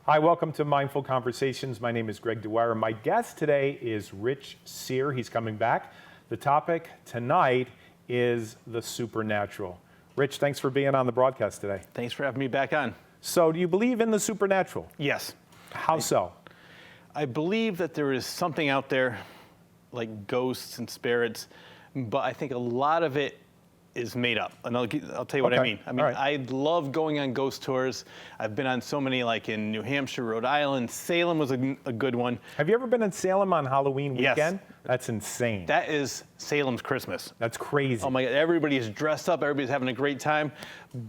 Hi, welcome to Mindful Conversations. My name is Greg Dwyer. My guest today is Rich Cyr. He's coming back. The topic tonight is the supernatural. Rich, thanks for being on the broadcast today. Thanks for having me back on. So, do you believe in the supernatural? Yes. How so? I believe that there is something out there, like ghosts and spirits, but I think a lot of it is made up. And I'll tell you what I mean. Right. I love going on ghost tours. I've been on so many, like in New Hampshire, Rhode Island. Salem was a good one. Have you ever been in Salem on Halloween weekend? Yes. That's insane. That is Salem's Christmas. That's crazy. Oh my God, everybody's dressed up, everybody's having a great time.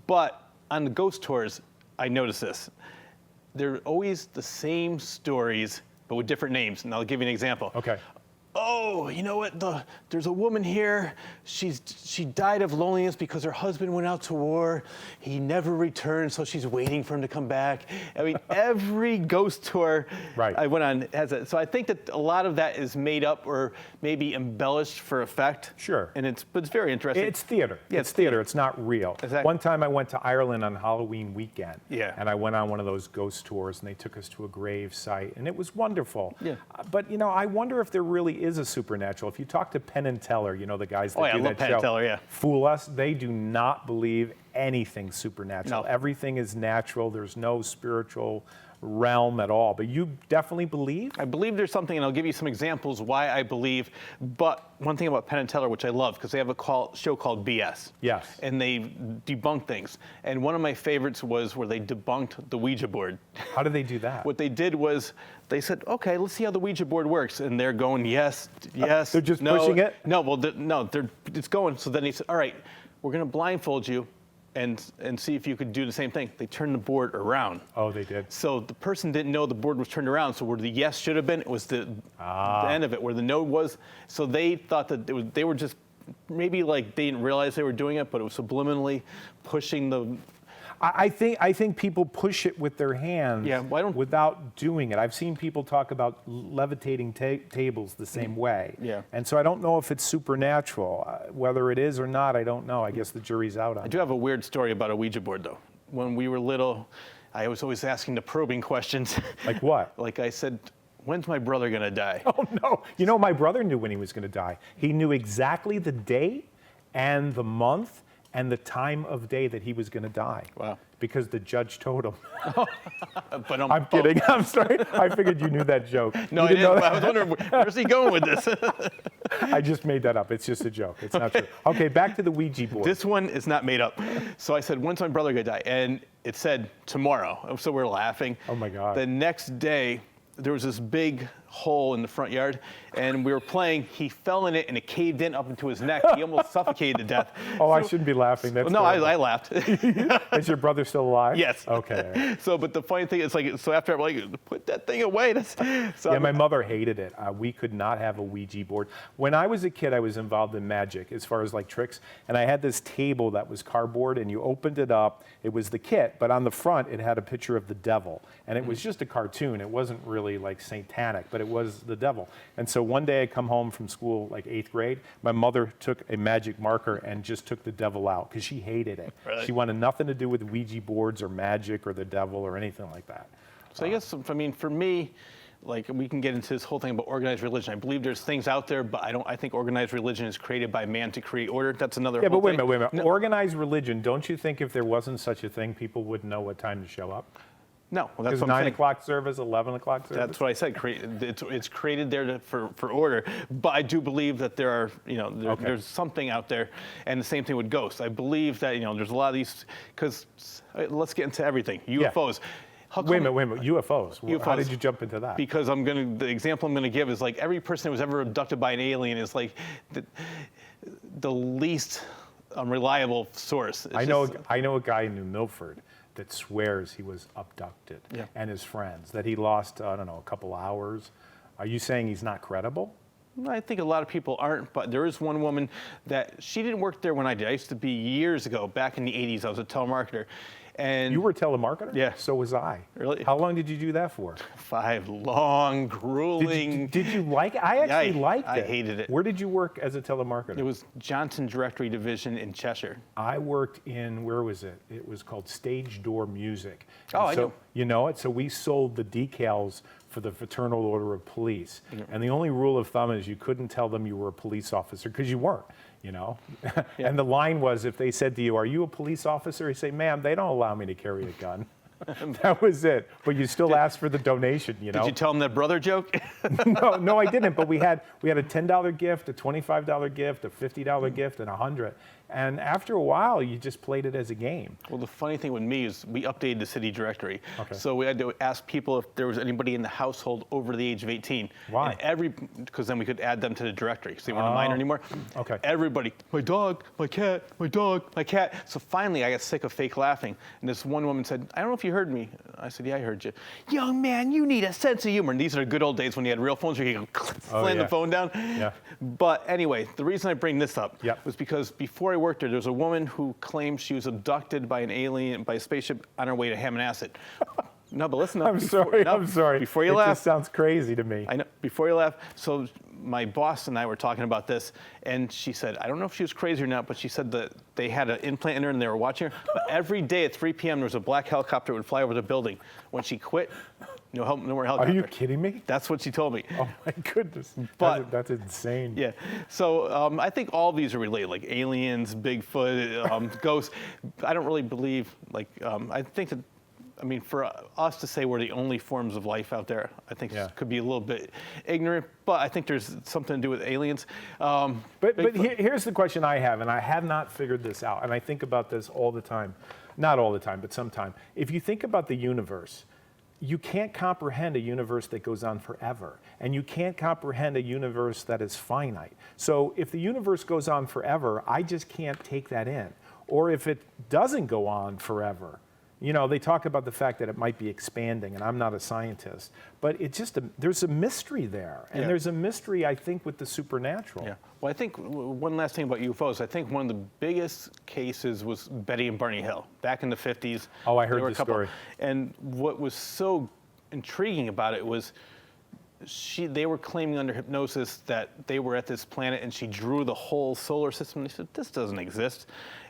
But on the ghost tours, I noticed this. They're always the same stories, but with different names. And I'll give you an example. Okay. Oh, you know what? There's a woman here. She died of loneliness because her husband went out to war. He never returned, so she's waiting for him to come back. I mean, every ghost tour I went on has that. So I think that a lot of that is made up or maybe embellished for effect. Sure. And it's very interesting. It's theater. Yeah, it's theater. It's not real. Exactly. One time I went to Ireland on Halloween weekend. Yeah. And I went on one of those ghost tours, and they took us to a grave site, and it was wonderful. Yeah. But, you know, I wonder if there really is a supernatural. If you talk to Penn and Teller, you know, the guys that do I love that Penn show, and Teller, yeah. Fool Us, they do not believe anything supernatural. No. Everything is natural. There's no spiritual realm at all. But you definitely believe? I believe there's something, and I'll give you some examples why I believe. But one thing about Penn and Teller, which I love, because they have a show called BS. Yes. And they debunk things. And one of my favorites was where they debunked the Ouija board. How did they do that? What they did was they said, okay, let's see how the Ouija board works. And they're going, yes, yes. They're just no, pushing it? No, well, it's going. So then he said, all right, we're going to blindfold you and see if you could do the same thing. They turned the board around. Oh, they did. So the person didn't know the board was turned around. So where the yes should have been, it was the end of it. Where the no was, so they thought that they were just maybe like they didn't realize they were doing it, but it was subliminally pushing the. I think people push it with their hands without doing it. I've seen people talk about levitating tables the same way. Yeah. And so I don't know if it's supernatural. Whether it is or not, I don't know. I guess the jury's out on it. I do have a weird story about a Ouija board, though. When we were little, I was always asking the probing questions. Like what? Like I said, when's my brother going to die? Oh, no. You know, my brother knew when he was going to die. He knew exactly the date and the month and the time of day that he was going to die. Wow. Because the judge told him. But I'm kidding. I'm sorry. I figured you knew that joke. No, I didn't. I was wondering, where's he going with this? I just made that up. It's just a joke. It's not true. Okay, back to the Ouija board. This one is not made up. So I said, when's my brother going to die? And it said tomorrow. So we're laughing. Oh, my God. The next day, there was this big hole in the front yard, and we were playing. He fell in it, and it caved in up into his neck. He almost suffocated to death. Oh, I shouldn't be laughing. That's no, I laughed. Is your brother still alive? Yes. Okay. So, but the funny thing is, like, so after I'm like, put that thing away. Yeah, my mother hated it. We could not have a Ouija board. When I was a kid, I was involved in magic as far as like tricks, and I had this table that was cardboard, and you opened it up. It was the kit, but on the front, it had a picture of the devil, and it was just a cartoon. It wasn't really like satanic, but it was the devil. And so one day I come home from school, like 8th grade, my mother took a magic marker and just took the devil out because she hated it. Really? She wanted nothing to do with Ouija boards or magic or the devil or anything like that. So I guess, I mean, for me, like we can get into this whole thing about organized religion. I believe there's things out there, but I think organized religion is created by man to create order. That's another Yeah, whole but wait a thing. minute. No. Organized religion, don't you think if there wasn't such a thing, people wouldn't know what time to show up? No, well, that's Because what I'm 9 saying. o'clock service, 11 o'clock service? That's what I said. It's created there for order. But I do believe that there are, there's something out there. And the same thing with ghosts. I believe that, there's a lot of these, because let's get into everything. UFOs. Yeah. Wait a minute. UFOs. UFOs. How did you jump into that? Because the example I'm going to give is like every person who was ever abducted by an alien is like the least reliable source. I know a guy in New Milford that swears he was abducted, and his friends, that he lost, I don't know, a couple hours. Are you saying he's not credible? I think a lot of people aren't, but there is one woman that she didn't work there when I did. I used to be years ago, back in the 80s, I was a telemarketer. And You were a telemarketer? Yeah. So was I. Really? How long did you do that for? 5 long, grueling. Did you like it? I actually liked it. I hated it. Where did you work as a telemarketer? It was Johnson Directory Division in Cheshire. I worked in, where was it? It was called Stage Door Music. Oh, And I so, know. You know it? So we sold the decals for the Fraternal Order of Police. And the only rule of thumb is you couldn't tell them you were a police officer because you weren't, you know? And the line was, if they said to you, "Are you a police officer?" You say, "Ma'am, they don't allow me to carry a gun." That was it. But you still asked for the donation, you know? Did you tell them that brother joke? No, I didn't. But we had a $10 gift, a $25 gift, a $50 gift, and $100. And after a while, you just played it as a game. Well, the funny thing with me is we updated the city directory. Okay. So we had to ask people if there was anybody in the household over the age of 18. Why? And because then we could add them to the directory because they weren't a minor anymore. Okay. Everybody, my dog, my cat, my dog, my cat. So finally, I got sick of fake laughing. And this one woman said, "I don't know if you heard me." I said, "Yeah, I heard you." "Young man, you need a sense of humor." And these are the good old days when you had real phones where you could slam the phone down. Yeah. But anyway, the reason I bring this up Yep. was because before I worked there was a woman who claimed she was abducted by an alien, by a spaceship on her way to Hammonasset. No, but listen up. I'm sorry. Before you it laugh. just sounds crazy to me. I know, before you laugh. So my boss and I were talking about this, and she said, I don't know if she was crazy or not, but she said that they had an implant in her and they were watching her. But every day at 3 p.m. there was a black helicopter that would fly over the building. When she quit, no more Are helicopter. you kidding me? That's what she told me. Oh my goodness. But- that's insane. Yeah. So I think all these are related, like aliens, Bigfoot, ghosts. I don't really believe, I think that, I mean, for us to say we're the only forms of life out there, I think could be a little bit ignorant, but I think there's something to do with aliens. But here's the question I have, and I have not figured this out, and I think about this all the time. Not all the time, but sometime. If you think about the universe, you can't comprehend a universe that goes on forever, and you can't comprehend a universe that is finite. So if the universe goes on forever, I just can't take that in. Or if it doesn't go on forever, you know, they talk about the fact that it might be expanding, and I'm not a scientist, but there's a mystery there, and there's a mystery, I think, with the supernatural. Yeah. Well, I think one last thing about UFOs. I think one of the biggest cases was Betty and Barney Hill back in the 50s. Oh, I There heard were the a couple. story. And what was so intriguing about it was they were claiming under hypnosis that they were at this planet and she drew the whole solar system. And they said, this doesn't exist.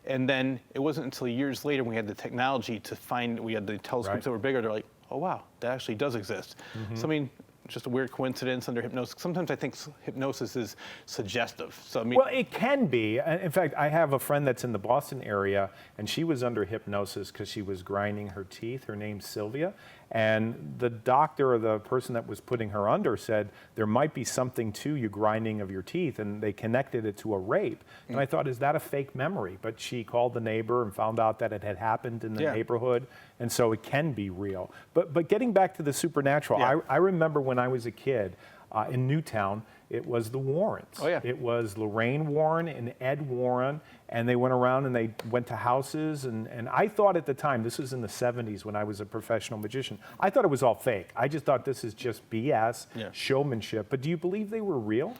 And then it wasn't until years later when we had the technology to find, we had the telescopes that were bigger, they're like, oh wow, that actually does exist. So I mean, just a weird coincidence under hypnosis. Sometimes I think hypnosis is suggestive. So I mean, Well, it can be. In fact, I have a friend that's in the Boston area, and she was under hypnosis because she was grinding her teeth. Her name's Sylvia. And the doctor or the person that was putting her under said, there might be something to you grinding of your teeth, and they connected it to a rape. And I thought, is that a fake memory? But she called the neighbor and found out that it had happened in the neighborhood, and so it can be real. But getting back to the supernatural, I remember when I was a kid in Newtown, it was the Warrens. Oh, yeah. It was Lorraine Warren and Ed Warren, and they went around and they went to houses, and I thought at the time, this was in the 70s when I was a professional magician, I thought it was all fake. I just thought this is just BS, showmanship. But do you believe they were real?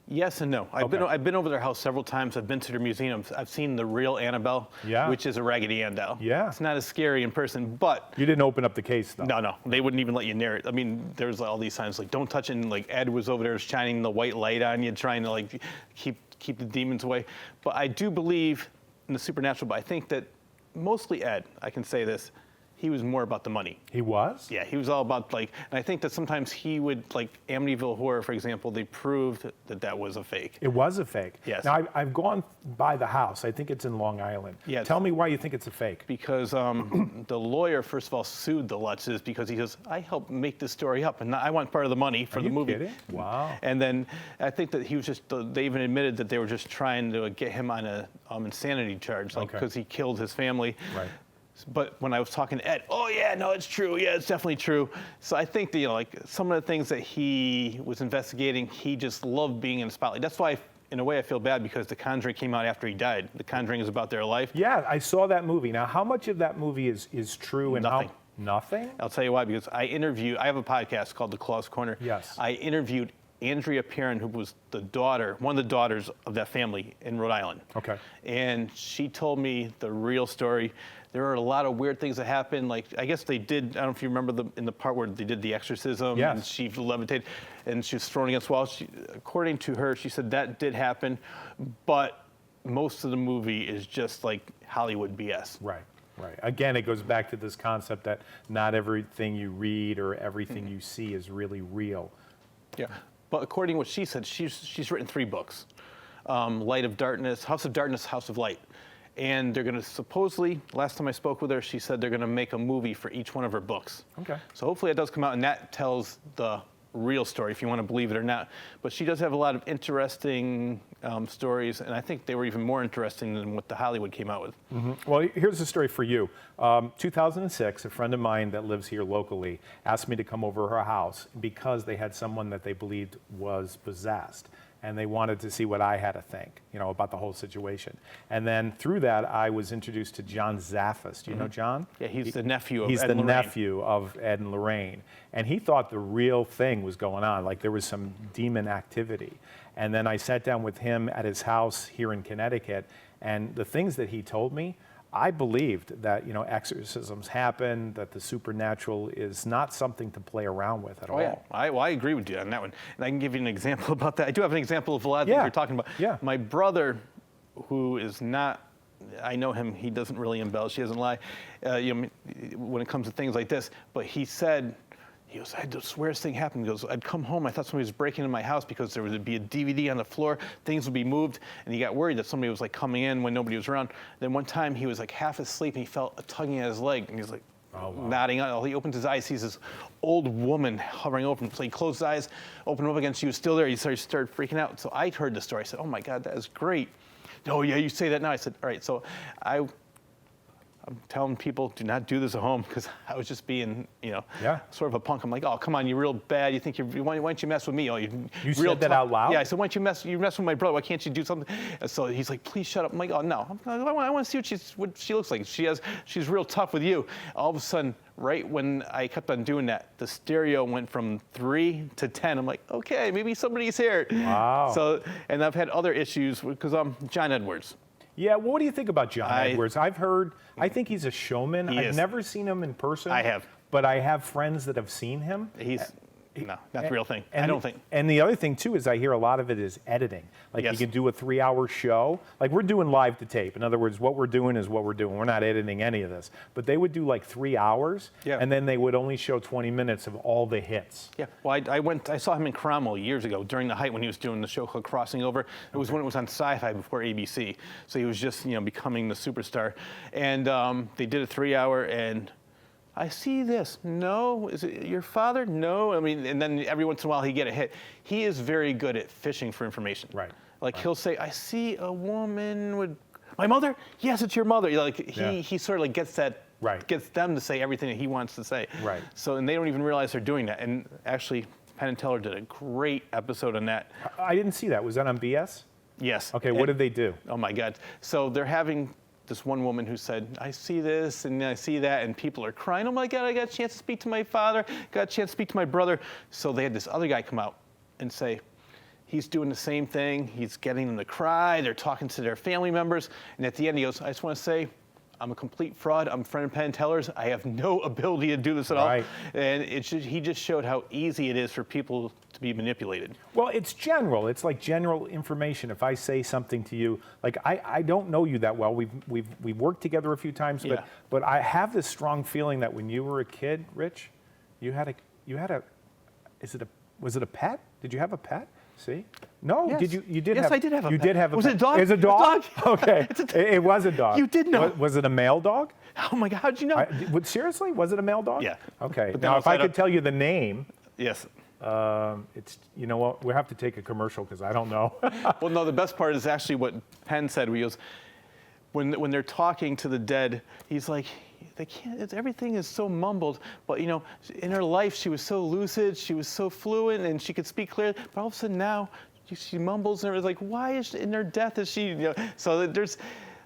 yes and no. I've been over their house several times. I've been to their museums. I've seen the real Annabelle, which is a Raggedy Ann doll. Yeah. It's not as scary in person, but You didn't open up the case, though. no, they wouldn't even let you near it. I mean, there's all these signs like don't touch it, and like Ed was over there shining the white light on you, trying to like keep the demons away. But I do believe in the supernatural, but I think that mostly Ed, I can say this, he was more about the money. He was? Yeah, he was all about and I think that sometimes he would, like Amityville Horror, for example, they proved that that was a fake. It was a fake. Yes. Now, I've gone by the house. I think it's in Long Island. Yes. Tell me why you think it's a fake. Because the lawyer, first of all, sued the Lutzes because he says, I helped make this story up, and I want part of the money for Are the you movie. kidding? Wow. And then I think that he was they even admitted that they were just trying to get him on a insanity charge, because he killed his family. Right. But when I was talking to Ed, oh yeah, no, it's true. Yeah, it's definitely true. So I think that, some of the things that he was investigating, he just loved being in the spotlight. That's why, in a way, I feel bad because The Conjuring came out after he died. The Conjuring is about their life. Yeah, I saw that movie. Now, how much of that movie is true and Nothing. Nothing? I'll tell you why, because I have a podcast called The Claw's Corner. Yes. I interviewed Andrea Perrin, who was one of the daughters of that family in Rhode Island. Okay. And she told me the real story. There are a lot of weird things that happened. Like, I guess they did, I don't know if you remember in the part where they did the exorcism. Yes. And she levitated and she was thrown against walls. According to her, she said that did happen, but most of the movie is just like Hollywood BS. Right. Right. Again, it goes back to this concept that not everything you read or everything you see is really real. Yeah. But according to what she said, she's written 3 books. Light of Darkness, House of Darkness, House of Light. And they're going to supposedly, last time I spoke with her, she said they're going to make a movie for each one of her books. Okay. So hopefully it does come out, and that tells the real story, if you want to believe it or not. But she does have a lot of interesting stories, and I think they were even more interesting than what the Hollywood came out with. Mm-hmm. Well, here's a story for you. 2006, a friend of mine that lives here locally asked me to come over to her house because they had someone that they believed was possessed. And they wanted to see what I had to think, about the whole situation. And then through that, I was introduced to John Zaffis. Do you know John? Yeah, he's the nephew of He's Ed the and Lorraine. nephew of Ed and Lorraine. And he thought the real thing was going on, like there was some demon activity. And then I sat down with him at his house here in Connecticut, and the things that he told me, I believed that, exorcisms happen, that the supernatural is not something to play around with at all. Yeah. I agree with you on that one. And I can give you an example about that. I do have an example of a lot of things you're talking about. Yeah. My brother, who is not, I know him, he doesn't really embellish, he doesn't lie, when it comes to things like this, but he said, I had the swearest thing happen. He goes, I'd come home, I thought somebody was breaking into my house because there would be a DVD on the floor, things would be moved, and he got worried that somebody was like coming in when nobody was around. Then one time he was like half asleep and he felt a tugging at his leg, and he's like nodding out. He opens his eyes, sees this old woman hovering over him. So he closed his eyes, opened them up again, she was still there. He started freaking out. So I heard the story. I said, oh my God, that is great. Oh yeah, you say that now. I said, all right, so I'm telling people, do not do this at home, because I was just being, sort of a punk. I'm like, oh, come on, you're real bad. You think why don't you mess with me? Oh, you real said that out loud? Yeah, I said, why don't you mess with my brother? Why can't you do something? And so he's like, please shut up. I'm like, oh no, I want to see what she looks like. She's real tough with you. All of a sudden, right when I kept on doing that, the stereo went from 3 to 10. I'm like, okay, maybe somebody's here. Wow. So, and I've had other issues because I'm John Edwards. Yeah, well, what do you think about John Edwards? I think he's a showman. I've never seen him in person. I have. But I have friends that have seen him. No, not the real thing. I don't think. And the other thing, too, is I hear a lot of it is editing. Like, Yes. you can do a 3-hour show. Like, we're doing live to tape. In other words, what we're doing is what we're doing. We're not editing any of this. But they would do, like, 3 hours, and then they would only show 20 minutes of all the hits. Yeah, well, I saw him in Cromwell years ago during the height when he was doing the show called Crossing Over. It was when it was on Sci-Fi before ABC. So he was just, becoming the superstar. And they did a 3-hour, and I see this. No. Is it your father? No. I mean, and then every once in a while he'd get a hit. He is very good at fishing for information. Right. Like he'll say, I see a woman with my mother? Yes, it's your mother. Like he sort of like gets that, gets them to say everything that he wants to say. Right. So, and they don't even realize they're doing that. And actually, Penn and Teller did a great episode on that. I didn't see that. Was that on BS? Yes. Okay, what did they do? Oh my God. So they're having this one woman who said, I see this and I see that, and people are crying, oh my God, I got a chance to speak to my father, got a chance to speak to my brother. So they had this other guy come out and say, he's doing the same thing, he's getting them to cry, they're talking to their family members, and at the end he goes, I just want to say, I'm a complete fraud. I'm a friend of Penn and Teller's. I have no ability to do this at all. And he just showed how easy it is for people to be manipulated. Well, it's general. It's like general information. If I say something to you, like I don't know you that well. We've worked together a few times, but I have this strong feeling that when you were a kid, Rich, you had a was it a pet? Did you have a pet? See? No, yes. Did you? You did. Yes, have, I did have a you pet. did have a was pet. It a dog? Is it a dog? A dog. Okay. It was a dog. You did know. Was it a male dog? Oh my God, how'd you know? Seriously? Was it a male dog? Yeah. Okay. But Now, if I could tell you the name. Yes. It's, you know what, we'll have to take a commercial because I don't know. Well, no, the best part is actually what Penn said. He goes, when they're talking to the dead, he's like, they can't, everything is so mumbled, but in her life, she was so lucid, she was so fluent, and she could speak clearly, but all of a sudden now, she mumbles, and it's like, why is in her death is she, so there's,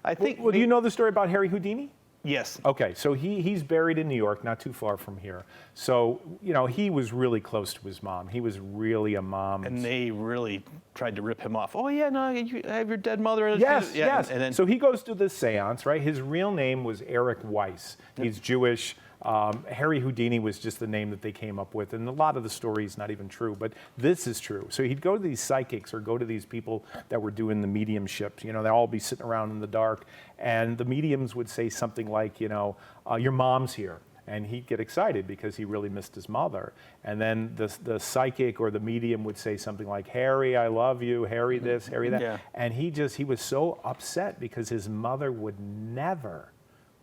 I think. Well, do you know the story about Harry Houdini? Yes. Okay, so he's buried in New York, not too far from here. So, he was really close to his mom. He was really a mom. And they really tried to rip him off. Oh, yeah, no, you have your dead mother. Yes, yeah, yes. And then, so he goes to this seance, right? His real name was Eric Weiss. He's Jewish. Harry Houdini was just the name that they came up with, and a lot of the story is not even true, but this is true. So he'd go to these psychics or go to these people that were doing the mediumships. They'd all be sitting around in the dark, and the mediums would say something like, your mom's here. And he'd get excited because he really missed his mother. And then the psychic or the medium would say something like, Harry, I love you, Harry this, Harry that. Yeah. And he was so upset because his mother would never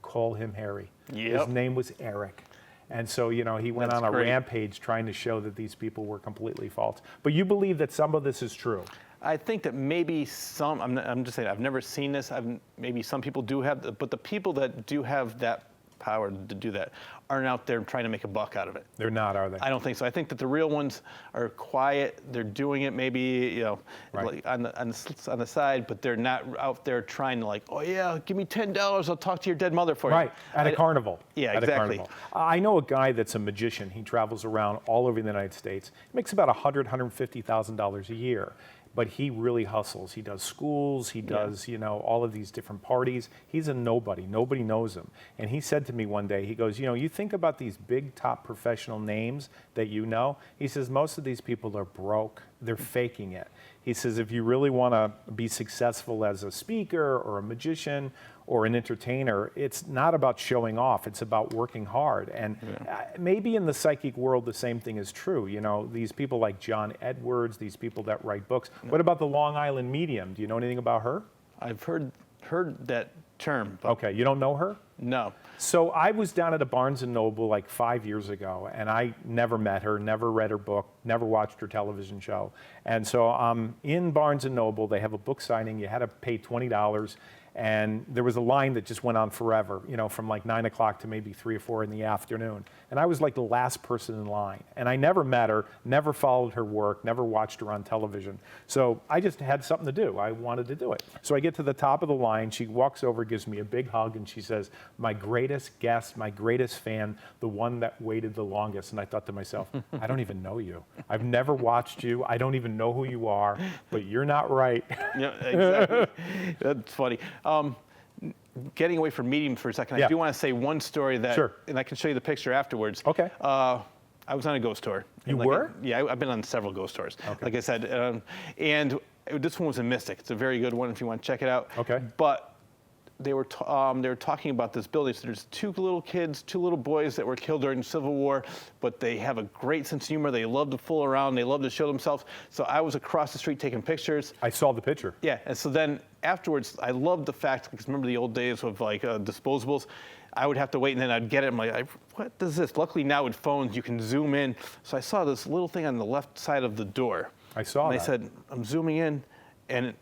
call him Harry. Yep. His name was Eric. And so, he went That's on a great. rampage trying to show that these people were completely false. But you believe that some of this is true? I think that maybe I'm just saying, I've never seen this. Maybe some people do have, but the people that do have that power to do that aren't out there trying to make a buck out of it. They're not, are they? I don't think so. I think that the real ones are quiet. They're doing it maybe, Right. like on the side, but they're not out there trying to like, oh yeah, give me $10, I'll talk to your dead mother for you. Right, at a carnival. Yeah, at exactly. A carnival. I know a guy that's a magician. He travels around all over the United States. He makes about $150,000 a year. But he really hustles. He does schools, he does, all of these different parties. He's a nobody. Nobody knows him. And he said to me one day, he goes, you think about these big top professional names that you know. He says, most of these people are broke. They're faking it. He says, if you really want to be successful as a speaker or a magician or an entertainer, it's not about showing off. It's about working hard. And maybe in the psychic world, the same thing is true. These people like John Edwards, these people that write books. What about the Long Island medium? Do you know anything about her? I've heard that term. But Okay, you don't know her? No. So I was down at a Barnes & Noble like 5 years ago, and I never met her, never read her book, never watched her television show. And so in Barnes & Noble, they have a book signing. You had to pay $20. And there was a line that just went on forever, from like 9 o'clock to maybe 3 or 4 in the afternoon. And I was like the last person in line. And I never met her, never followed her work, never watched her on television. So I just had something to do. I wanted to do it. So I get to the top of the line. She walks over, gives me a big hug, and she says, my greatest guest, my greatest fan, the one that waited the longest. And I thought to myself, I don't even know you. I've never watched you. I don't even know who you are, but you're not right. Yeah, exactly. That's funny. Getting away from medium for a second, I do want to say one story that, Sure. and I can show you the picture afterwards. Okay. I was on a ghost tour. You And were? Yeah, I've been on several ghost tours. Okay. Like I said, and this one was a Mystic. It's a very good one if you want to check it out. Okay. But they were talking about this building. So there's two little boys that were killed during the Civil War, but they have a great sense of humor. They love to fool around. They love to show themselves. So I was across the street taking pictures. I saw the picture. Yeah, and so then afterwards, I loved the fact, because remember the old days of like disposables? I would have to wait and then I'd get it. I'm like, what is this? Luckily now with phones, you can zoom in. So I saw this little thing on the left side of the door. I saw and that. I said, I'm zooming in, and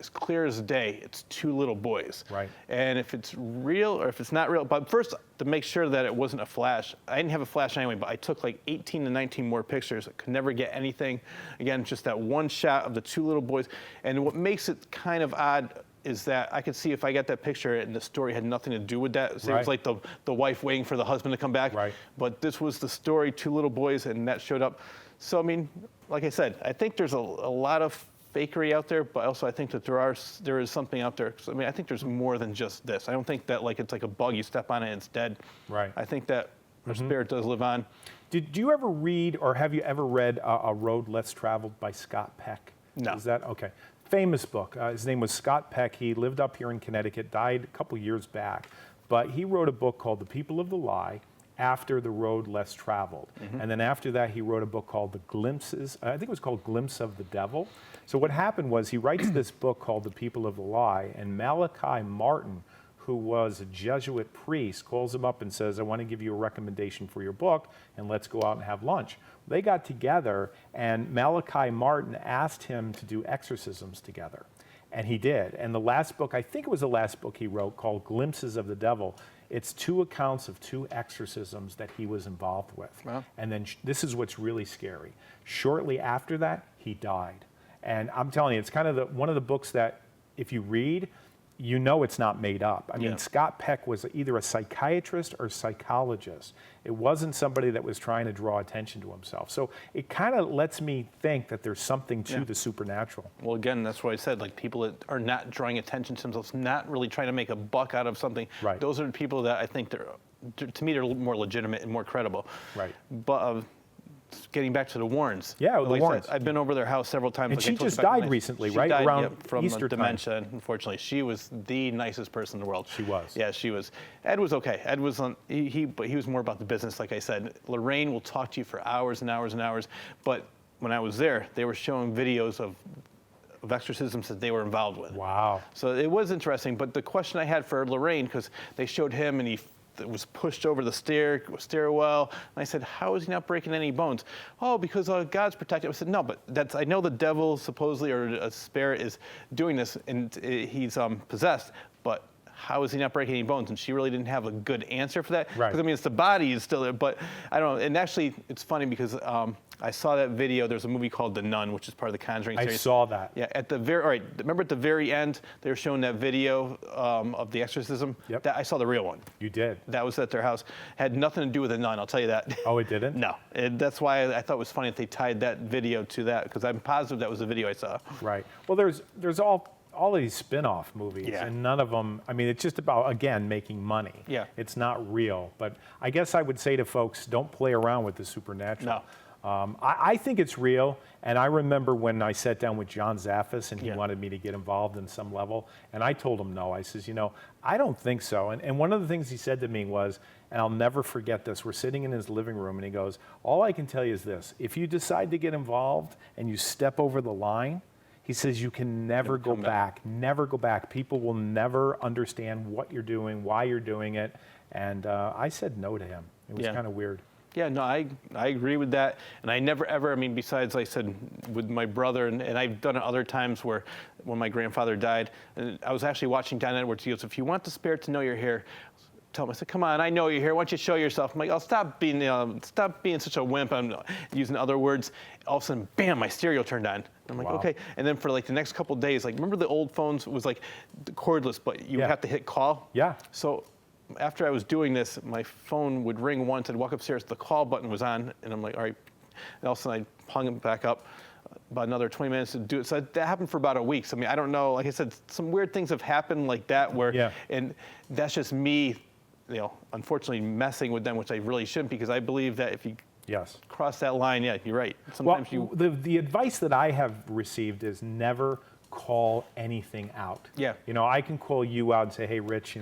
it's clear as day, it's two little boys. Right. And if it's real or if it's not real, but first to make sure that it wasn't a flash, I didn't have a flash anyway, but I took like 18 to 19 more pictures. I could never get anything. Again, just that one shot of the two little boys. And what makes it kind of odd is that I could see if I got that picture and the story had nothing to do with that. So It Right. was like the wife waiting for the husband to come back. Right. But this was the story, two little boys, and that showed up. So, I mean, like I said, I think there's a lot of fakery out there, but also I think that there is something out there. So, I mean, I think there's more than just this. I don't think that like it's like a bug, you step on it and it's dead. Right. I think that our spirit does live on. Did you ever read or have you ever read A Road Less Traveled by Scott Peck? No. Is that okay? Famous book. His name was Scott Peck. He lived up here in Connecticut, died a couple years back. But he wrote a book called The People of the Lie after The Road Less Traveled. And then after that, he wrote a book called The Glimpses. I think it was called Glimpse of the Devil. So what happened was he writes this book called The People of the Lie, and Malachi Martin, who was a Jesuit priest, calls him up and says, I want to give you a recommendation for your book, and let's go out and have lunch. They got together, and Malachi Martin asked him to do exorcisms together. And he did. And the last book, I think it was the last book he wrote, called Glimpses of the Devil, it's 2 accounts of 2 exorcisms that he was involved with. Wow. And then this is what's really scary. Shortly after that, he died. And I'm telling you, it's kind of one of the books that if you read, you know it's not made up. I mean, Yeah. Scott Peck was either a psychiatrist or psychologist. It wasn't somebody that was trying to draw attention to himself. So it kind of lets me think that there's something to the supernatural. Well, again, that's what I said. Like, people that are not drawing attention to themselves, not really trying to make a buck out of something. Right. Those are the people that I think to me, they're more legitimate and more credible. Right. But getting back to the Warrens. Yeah, the like I said, Warrens. I've been over their house several times. And like I she told you just back died when recently, she right? died, Around yep, from Easter time. dementia, unfortunately. She was the nicest person in the world. She was. Yeah, she was. Ed was okay. Ed was on, but he was more about the business, like I said. Lorraine will talk to you for hours and hours and hours. But when I was there, they were showing videos of exorcisms that they were involved with. Wow. So it was interesting. But the question I had for Lorraine, because they showed him and he was pushed over the stairwell. And I said, how is he not breaking any bones? Oh, because God's protecting him. I said, no, but I know the devil supposedly, or a spirit, is doing this, and he's possessed, but how is he not breaking any bones? And she really didn't have a good answer for that. Right. Because, I mean, it's the body is still there, but I don't know. And actually, it's funny because I saw that video. There's a movie called The Nun, which is part of the Conjuring series. I saw that. Yeah, all right, remember at the very end, they were showing that video of the exorcism? Yep. I saw the real one. You did. That was at their house. Had nothing to do with the nun, I'll tell you that. Oh, it didn't? No. And that's why I thought it was funny that they tied that video to that, because I'm positive that was the video I saw. Right. Well, there's all of these spin-off movies, Yeah. and none of them, I mean, it's just about, again, making money. Yeah. It's not real. But I guess I would say to folks, don't play around with the supernatural. No. I think it's real, and I remember when I sat down with John Zaffis and he Yeah. wanted me to get involved in some level, and I told him no. I says, I don't think so. And one of the things he said to me was, and I'll never forget this, we're sitting in his living room, and he goes, all I can tell you is this: if you decide to get involved and you step over the line, he says, you can never go back, never go back. People will never understand what you're doing, why you're doing it. And I said no to him. It was Yeah. kind of weird. Yeah, no, I agree with that. And I never ever, I mean, besides, like I said, with my brother, and I've done it other times where when my grandfather died, and I was actually watching Don Edwards. He goes, if you want the spirit to know you're here, tell him. I said, come on, I know you're here. Why don't you show yourself? I'm like, oh, stop being such a wimp. I'm using other words. All of a sudden, bam, my stereo turned on. I'm like, Wow. okay. And then for like the next couple of days, like, remember the old phones was like cordless, but you Yeah. have to hit call? Yeah. So after I was doing this, my phone would ring once. I'd walk upstairs, the call button was on, and I'm like, all right. And all of a sudden, I hung it back up. About another 20 minutes to do it. So that happened for about a week. So, I mean, I don't know. Like I said, some weird things have happened like that where, Yeah. and that's just me, unfortunately messing with them, which I really shouldn't, because I believe that if you Yes. cross that line, yeah, you're right. Well, Sometimes the advice that I have received is never call anything out. Yeah. I can call you out and say, hey, Rich,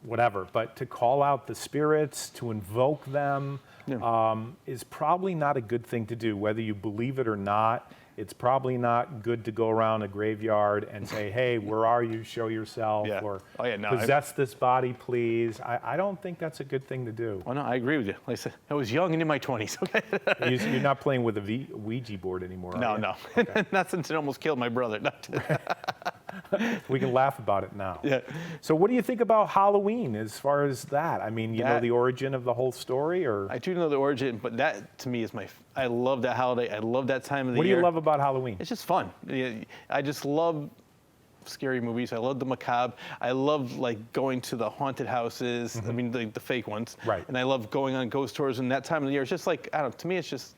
whatever. But to call out the spirits, to invoke them, is probably not a good thing to do, whether you believe it or not. It's probably not good to go around a graveyard and say, hey, where are you? Show yourself. Yeah. Or Oh, yeah, no, possess this body, please. I don't think that's a good thing to do. Oh, no, I agree with you. Like I said, I was young and in my 20s. Okay. You're not playing with a Ouija board anymore, No, are you? no. Okay. Not since it almost killed my brother. We can laugh about it now. Yeah. So what do you think about Halloween as far as that? I mean, you know That- the origin of the whole story, or I do know the origin, but that to me is I love that holiday. I love that time of the what do year. you love about Halloween? It's just fun. I just love scary movies. I love the macabre. I love like going to the haunted houses. I mean, the fake ones. Right. And I love going on ghost tours. And that time of the year, it's just like, I don't know, to me, it's just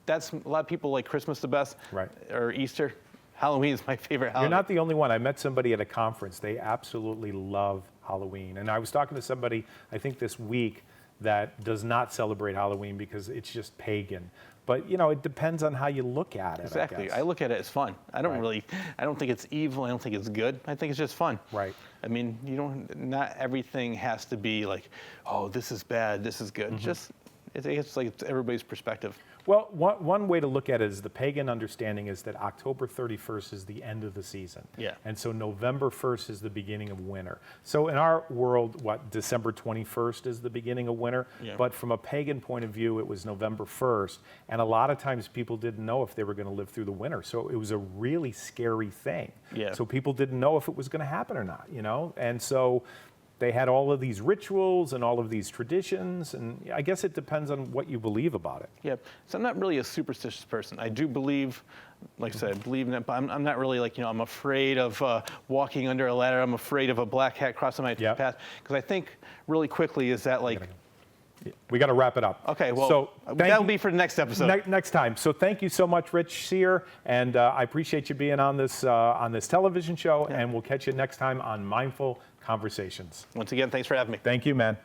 that's a lot of people like Christmas the best. Right. Or Easter. Halloween is my favorite holiday. You're not the only one. I met somebody at a conference. They absolutely love Halloween. And I was talking to somebody, I think this week, that does not celebrate Halloween because it's just pagan. But, it depends on how you look at it. Exactly. I guess. I look at it as fun. I don't Right. I don't think it's evil. I don't think it's good. I think it's just fun. Right. I mean, not everything has to be like, oh, this is bad, this is good. It's like it's everybody's perspective. Well, one way to look at it is the pagan understanding is that October 31st is the end of the season. Yeah. And so November 1st is the beginning of winter. So in our world, December 21st is the beginning of winter? Yeah. But from a pagan point of view, it was November 1st. And a lot of times people didn't know if they were going to live through the winter. So it was a really scary thing. Yeah. So people didn't know if it was going to happen or not, And so they had all of these rituals and all of these traditions, and I guess it depends on what you believe about it. Yeah, so I'm not really a superstitious person. I do believe, like I said, I believe in it, but I'm not really like, I'm afraid of walking under a ladder. I'm afraid of a black cat crossing my path. Because I think really quickly is that like, we got to wrap it up. okay, well, so that'll be for the next episode. Next time. So thank you so much, Rich Cyr, and I appreciate you being on this television show, and we'll catch you next time on Mindful Conversations. Once again, thanks for having me. Thank you, man.